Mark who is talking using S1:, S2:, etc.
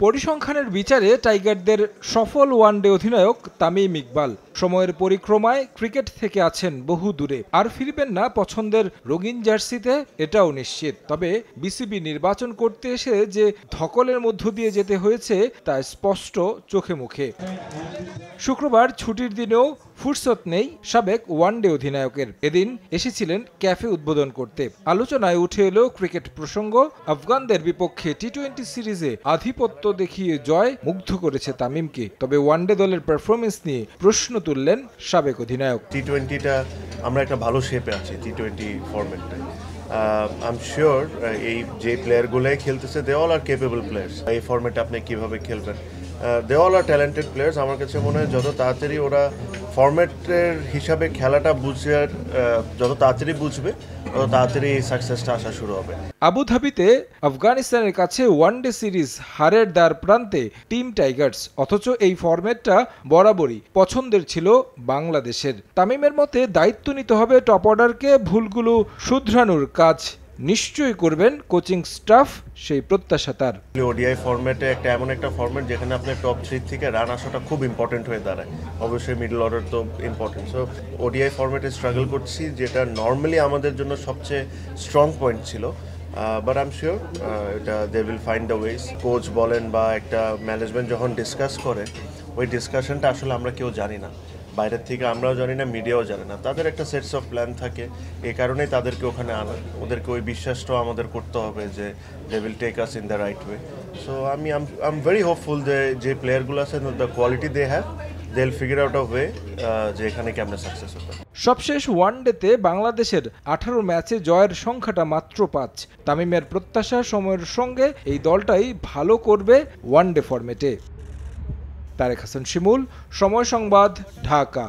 S1: পরিসংখ্যানের বিচারে টাইগারদের সফল ওয়ানডে অধিনায়ক তামিম ইকবাল সময়ের পরিক্রমায় ক্রিকেট থেকে আছেন বহু দূরে, আর ফিরবেন না পছন্দের রঙিন জার্সিতে এটাও নিশ্চিত। তবে বিসিবি নির্বাচন করতে এসে যে ধকলের মধ্য দিয়ে যেতে হয়েছে তা স্পষ্ট চোখে মুখে। শুক্রবার ছুটির দিনেও ফুরসত নেই সাবেক ওয়ানডে অধিনায়কের। এদিন এসেছিলেন ক্যাফে উদ্বোধন করতে। আলোচনায় উঠে এলো ক্রিকেট প্রসঙ্গ। আফগানদের বিপক্ষে টি-20 সিরিজে আধিপত্য দেখিয়ে জয় মুগ্ধ করেছে তামিমকে। তবে ওয়ানডে দলের পারফরমেন্স নিয়ে প্রশ্ন তুললেন সাবেক অধিনায়ক।
S2: টি-20টা আমরা একটা ভালো শেপে আছি, টি-20 ফরম্যাটটায়। আই এম শিওর এই যে প্লেয়ারগুলোই খেলতেছে they all are capable players. এই ফরম্যাটে আপনি কিভাবে খেলবেন, they all are talented players. আমার কাছে মনে হয় যত তাড়াতাড়ি ওরা ফরম্যাটের হিসাবে খেলাটা যত তাড়াতাড়ি বুঝবে তত তাড়াতাড়ি এই সাকসেসটা আসা শুরু হবে।
S1: আবুধাবিতে আফগানিস্তানের কাছে ওয়ানডে সিরিজ হারের দ্বার প্রান্তে টিম টাইগার্স, অথচ এই ফরম্যাটটা বরাবরই পছন্দের ছিল বাংলাদেশের। তামিমের মতে দায়িত্ব নিতে হবে টপ অর্ডারকে, ভুলগুলো শুধরানোর কাজ নিশ্চয়ই করবেন কোচিং স্টাফ, সেই প্রত্যাশা তার।
S2: ওডিআই ফরম্যাটে এমন একটা ফরম্যাট যেখানে আপনার টপ 3 থেকে রান আসাটা খুব ইম্পর্টেন্ট হয়ে দাঁড়ায়। অবশ্যই মিডল অর্ডার তো ইম্পর্টেন্ট। সো ওডিআই ফরম্যাটে স্ট্রাগল করছি, যেটা নর্মালি আমাদের জন্য সবচেয়ে স্ট্রং পয়েন্ট ছিল। বাট আই এম শিওর এটা they will find the ways. Coach বলেন বা একটা ম্যানেজমেন্ট যখন ডিসকাস করে, ওই ডিসকাশনটা আসলে আমরা কেউ জানি না, বাইরের থেকে আমরাও জানি না, মিডিয়াও জানে না। তাদের একটা সেটস অফ প্ল্যান থাকে, এই কারণেই তাদেরকে ওখানে আনা। ওদেরকে ওই বিশ্বাসটাও আমাদের করতে হবে যে they will take us in the right way. So I am very hopeful যে প্লেয়ারগুলো আছে, the quality they have, they will figure out a way যে এখানে কেমনে সাকসেস হবে।
S1: সবশেষ ওয়ানডেতে বাংলাদেশের 18 ম্যাচে জয়ের সংখ্যাটা মাত্র 5। তামিমের প্রত্যাশা সময়ের সঙ্গে এই দলটাই ভালো করবে ওয়ানডে ফরম্যাটে। তারেক হাসান শিমুল, সময় সংবাদ, ঢাকা।